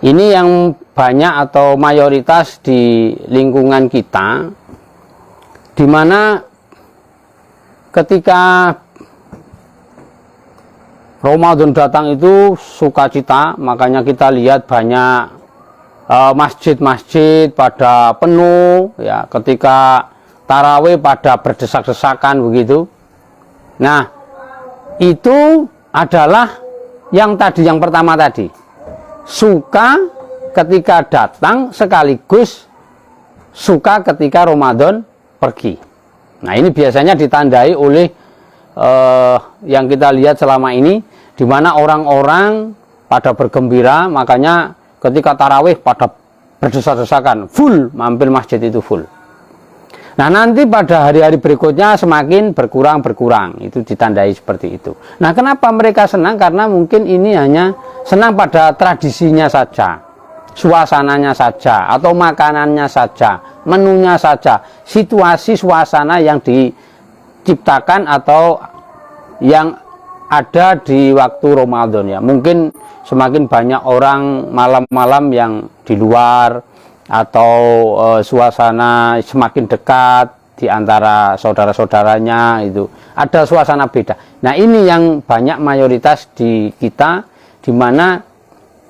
Ini yang banyak atau mayoritas di lingkungan kita, di mana ketika Ramadan datang itu sukacita, makanya kita lihat banyak masjid-masjid pada penuh, ya, ketika tarawih pada berdesak-desakan begitu. Nah, itu adalah yang pertama tadi, suka ketika datang sekaligus suka ketika Ramadan pergi. Nah, ini biasanya ditandai oleh yang kita lihat selama ini, di mana orang-orang pada bergembira, makanya ketika tarawih pada berdesak-desakan, full, mampir masjid itu full. Nah, nanti pada hari-hari berikutnya semakin berkurang, itu ditandai seperti itu. Nah, kenapa mereka senang? Karena mungkin ini hanya senang pada tradisinya saja, suasananya saja, atau makanannya saja, menunya saja, situasi suasana yang diciptakan atau yang ada di waktu Ramadan, ya. Mungkin semakin banyak orang malam-malam yang di luar, atau suasana semakin dekat di antara saudara-saudaranya, itu ada suasana beda. Nah, ini yang banyak mayoritas di kita, di mana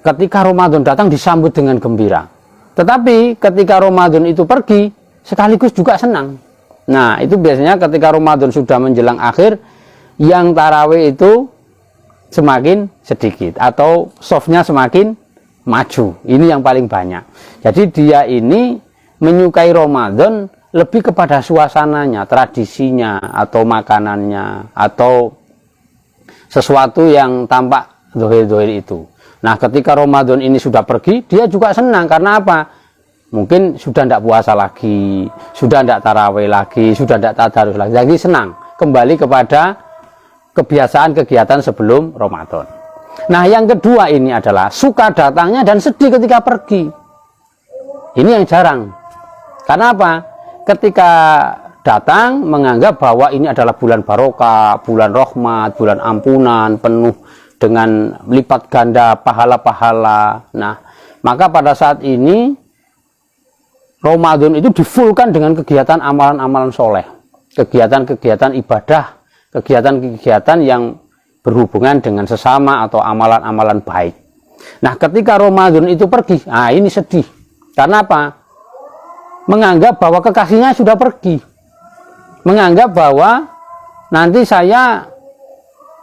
ketika Ramadan datang disambut dengan gembira. Tetapi ketika Ramadan itu pergi, sekaligus juga senang. Nah, itu biasanya ketika Ramadan sudah menjelang akhir, yang tarawih itu semakin sedikit atau softnya semakin maju. Ini yang paling banyak. Jadi dia ini menyukai Ramadan lebih kepada suasananya, tradisinya, atau makanannya, atau sesuatu yang tampak dohir-dohir itu. Nah, ketika Ramadan ini sudah pergi, dia juga senang. Karena apa? Mungkin sudah tidak puasa lagi, sudah tidak tarawih lagi, sudah tidak tadarus lagi. Jadi senang kembali kepada kebiasaan kegiatan sebelum Ramadan. Nah, yang kedua ini adalah suka datangnya dan sedih ketika pergi. Ini yang jarang. Karena apa? Ketika datang menganggap bahwa ini adalah bulan barokah, bulan rahmat, bulan ampunan, penuh dengan lipat ganda pahala-pahala. Nah, maka pada saat ini Ramadan itu difulkan dengan kegiatan amalan-amalan soleh, kegiatan-kegiatan ibadah, kegiatan-kegiatan yang berhubungan dengan sesama atau amalan-amalan baik. Nah, ketika Ramadan itu pergi, nah ini sedih. Karena apa? Menganggap bahwa kekasihnya sudah pergi. Menganggap bahwa nanti saya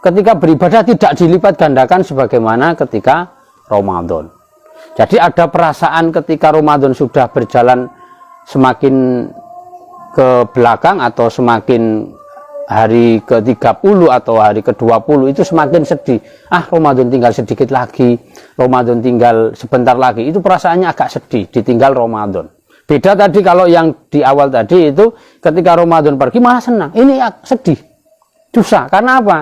ketika beribadah tidak dilipat gandakan sebagaimana ketika Ramadan. Jadi ada perasaan ketika Ramadan sudah berjalan semakin ke belakang atau semakin hari ke-30 atau hari ke-20 itu semakin sedih. Ah, Ramadan tinggal sedikit lagi, Ramadan tinggal sebentar lagi. Itu perasaannya agak sedih, ditinggal Ramadan. Beda tadi kalau yang di awal tadi itu ketika Ramadan pergi malah senang. Ini sedih, susah. Karena apa?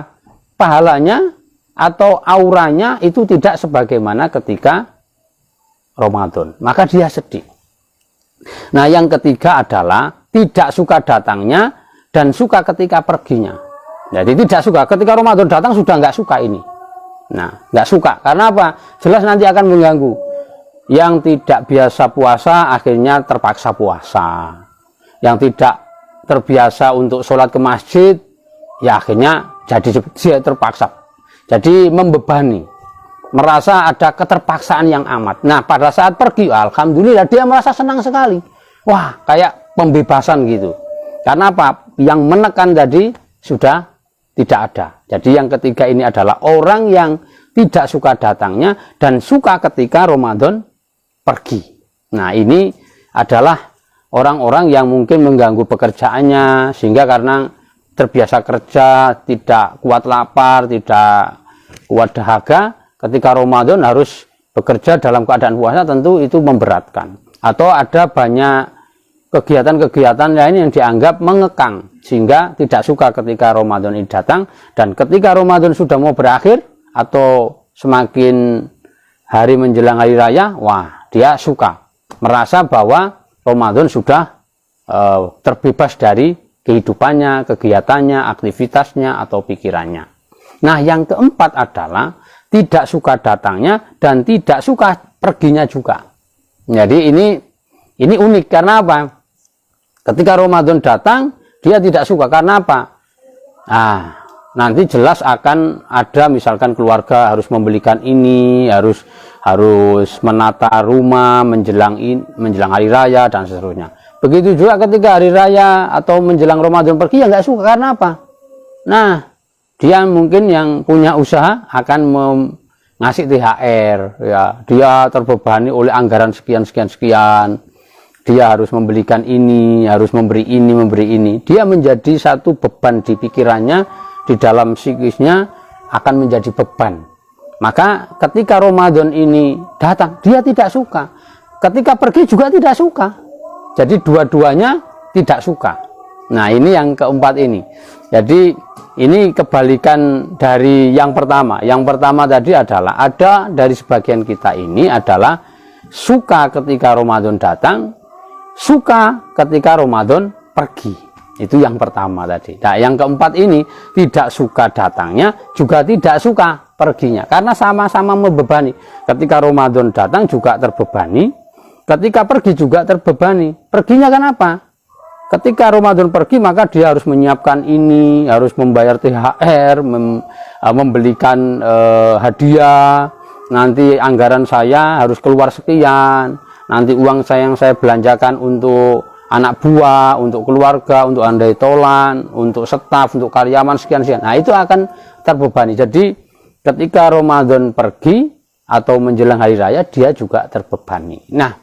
Pahalanya atau auranya itu tidak sebagaimana ketika Ramadan. Maka dia sedih. Nah, yang ketiga adalah tidak suka datangnya dan suka ketika perginya. Jadi tidak suka ketika Ramadan datang, sudah nggak suka ini. Nah, nggak suka karena apa? Jelas nanti akan mengganggu. Yang tidak biasa puasa akhirnya terpaksa puasa. Yang tidak terbiasa untuk sholat ke masjid, ya akhirnya jadi terpaksa. Jadi membebani, merasa ada keterpaksaan yang amat. Nah, pada saat pergi, alhamdulillah dia merasa senang sekali. Wah, kayak pembebasan gitu. Karena apa? Yang menekan tadi sudah tidak ada. Jadi yang ketiga ini adalah orang yang tidak suka datangnya dan suka ketika Ramadan pergi. Nah, ini adalah orang-orang yang mungkin mengganggu pekerjaannya, sehingga karena terbiasa kerja, tidak kuat lapar, tidak kuat dahaga, ketika Ramadan harus bekerja dalam keadaan puasa, tentu itu memberatkan. Atau ada banyak kegiatan-kegiatan lain yang dianggap mengekang, sehingga tidak suka ketika Ramadan ini datang. Dan ketika Ramadan sudah mau berakhir atau semakin hari menjelang hari raya, wah, dia suka, merasa bahwa Ramadan sudah terbebas dari kehidupannya, kegiatannya, aktivitasnya, atau pikirannya. Nah, yang keempat adalah tidak suka datangnya dan tidak suka perginya juga. Jadi ini unik karena apa? Ketika Ramadan datang, dia tidak suka karena apa? Nah, nanti jelas akan ada misalkan keluarga harus membelikan ini, harus menata rumah menjelang hari raya dan seterusnya. Begitu juga ketika hari raya atau menjelang Ramadan pergi, ya nggak suka karena apa? Nah, dia mungkin yang punya usaha akan ngasih THR, ya, dia terbebani oleh anggaran sekian. Dia harus membelikan ini, harus memberi ini. Dia menjadi satu beban di pikirannya, di dalam psikisnya akan menjadi beban. Maka ketika Ramadan ini datang, dia tidak suka. Ketika pergi juga tidak suka. Jadi dua-duanya tidak suka. Nah, ini yang keempat ini. Jadi ini kebalikan dari yang pertama. Yang pertama tadi adalah ada dari sebagian kita ini adalah suka ketika Ramadan datang, suka ketika Ramadan pergi. Itu yang pertama tadi. Nah, yang keempat ini tidak suka datangnya, juga tidak suka perginya. Karena sama-sama membebani. Ketika Ramadan datang juga terbebani, ketika pergi juga terbebani. Perginya kenapa? Ketika Ramadan pergi maka dia harus menyiapkan ini, harus membayar THR, membelikan hadiah. Nanti anggaran saya harus keluar sekian. Nanti uang yang saya belanjakan untuk anak buah, untuk keluarga, untuk andai tolan, untuk staf, untuk karyawan sekian. Nah, itu akan terbebani. Jadi ketika Ramadan pergi atau menjelang hari raya, dia juga terbebani. Nah,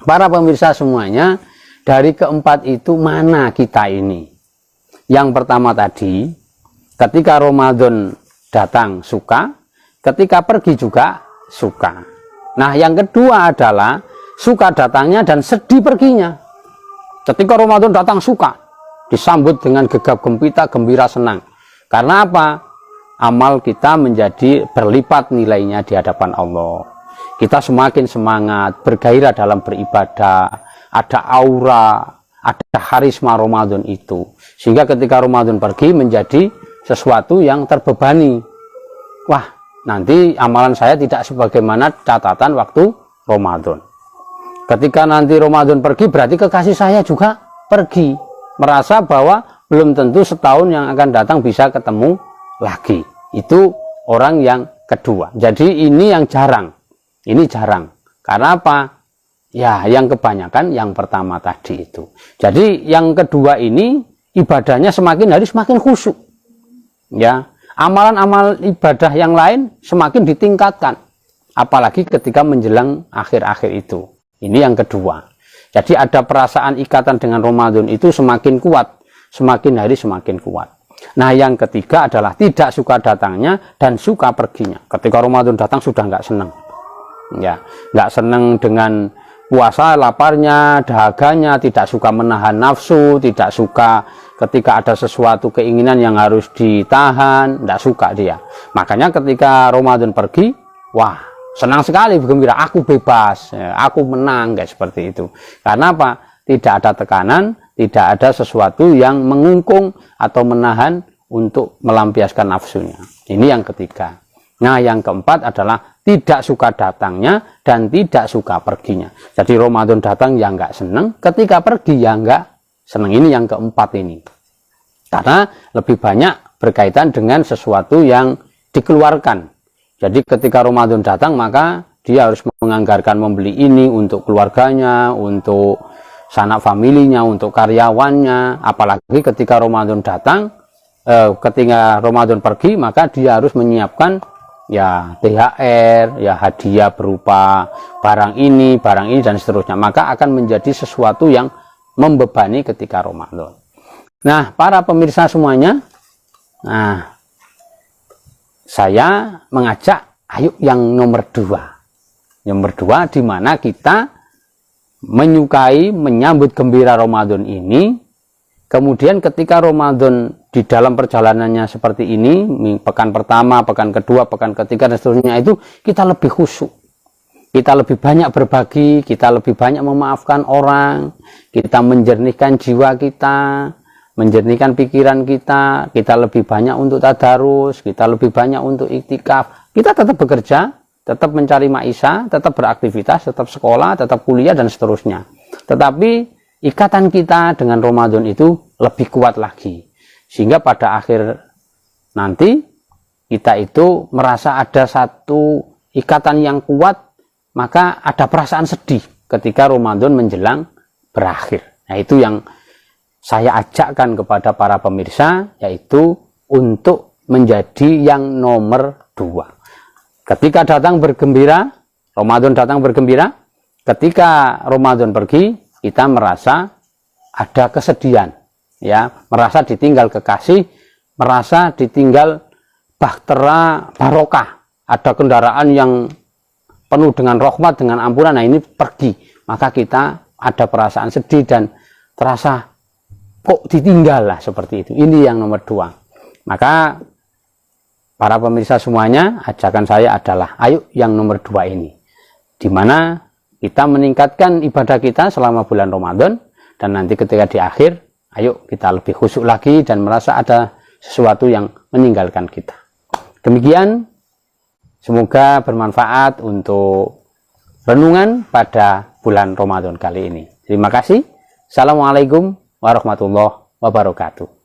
para pemirsa semuanya, dari keempat itu mana kita ini? Yang pertama tadi, ketika Ramadan datang suka, ketika pergi juga suka. Nah, yang kedua adalah suka datangnya dan sedih perginya. Ketika Ramadan datang suka, disambut dengan gegap gempita, gembira, senang. Karena apa? Amal kita menjadi berlipat nilainya di hadapan Allah. Kita semakin semangat, bergairah dalam beribadah, ada aura, ada harisma Ramadan itu. Sehingga ketika Ramadan pergi menjadi sesuatu yang terbebani. Wah, nanti amalan saya tidak sebagaimana catatan waktu Ramadan. Ketika nanti Ramadan pergi, berarti kekasih saya juga pergi. Merasa bahwa belum tentu setahun yang akan datang bisa ketemu lagi. Itu orang yang kedua. Jadi ini yang jarang. Ini jarang. Karena apa? Ya, yang kebanyakan yang pertama tadi itu. Jadi yang kedua ini ibadahnya semakin hari semakin khusyuk. Ya, amalan-amal ibadah yang lain semakin ditingkatkan. Apalagi ketika menjelang akhir-akhir itu. Ini yang kedua. Jadi ada perasaan ikatan dengan Ramadan itu semakin kuat, semakin hari semakin kuat. Nah, yang ketiga adalah tidak suka datangnya dan suka perginya. Ketika Ramadan datang sudah nggak senang. Ya, nggak senang dengan puasa, laparnya, dahaganya, tidak suka menahan nafsu, tidak suka ketika ada sesuatu keinginan yang harus ditahan, tidak suka dia. Makanya ketika Ramadan pergi, wah, senang sekali, bergembira, aku bebas, ya, aku menang, kayak seperti itu. Karena apa? Tidak ada tekanan, tidak ada sesuatu yang mengungkung atau menahan untuk melampiaskan nafsunya. Ini yang ketiga. Nah, yang keempat adalah tidak suka datangnya dan tidak suka perginya. Jadi Ramadan datang ya nggak senang, ketika pergi ya nggak senang. Ini yang keempat ini. Karena lebih banyak berkaitan dengan sesuatu yang dikeluarkan. Jadi ketika Ramadan datang maka dia harus menganggarkan membeli ini untuk keluarganya, untuk sanak familinya, untuk karyawannya. Apalagi ketika Ramadan datang, ketika Ramadan pergi maka dia harus menyiapkan ya THR, ya hadiah berupa barang ini dan seterusnya. Maka akan menjadi sesuatu yang membebani ketika Ramadan. Nah, para pemirsa semuanya, nah, saya mengajak, ayo yang nomor dua. Nomor dua, di mana kita menyukai, menyambut gembira Ramadan ini. Kemudian ketika Ramadan di dalam perjalanannya seperti ini, pekan pertama, pekan kedua, pekan ketiga, dan seterusnya itu, kita lebih khusyuk. Kita lebih banyak berbagi, kita lebih banyak memaafkan orang, kita menjernihkan jiwa kita, menjernihkan pikiran kita lebih banyak untuk tadarus, kita lebih banyak untuk iktikaf. Kita tetap bekerja, tetap mencari maisha, tetap beraktivitas, tetap sekolah, tetap kuliah, dan seterusnya. Tetapi ikatan kita dengan Ramadan itu lebih kuat lagi. Sehingga pada akhir nanti, kita itu merasa ada satu ikatan yang kuat, maka ada perasaan sedih ketika Ramadan menjelang berakhir. Nah, itu yang saya ajakkan kepada para pemirsa, yaitu untuk menjadi yang nomor 2. Ketika datang bergembira, Ramadan datang bergembira. Ketika Ramadan pergi, kita merasa ada kesedihan, ya, merasa ditinggal kekasih, merasa ditinggal bahtera barokah, ada kendaraan yang penuh dengan rahmat, dengan ampunan. Nah, ini pergi, maka kita ada perasaan sedih dan terasa kok ditinggal lah, seperti itu. Ini yang nomor 2. Maka para pemirsa semuanya, ajakan saya adalah ayo yang nomor 2 ini, di mana kita meningkatkan ibadah kita selama bulan Ramadan, dan nanti ketika di akhir, ayo kita lebih khusyuk lagi dan merasa ada sesuatu yang meninggalkan kita. Demikian, semoga bermanfaat untuk renungan pada bulan Ramadan kali ini. Terima kasih. Assalamualaikum warahmatullahi wabarakatuh.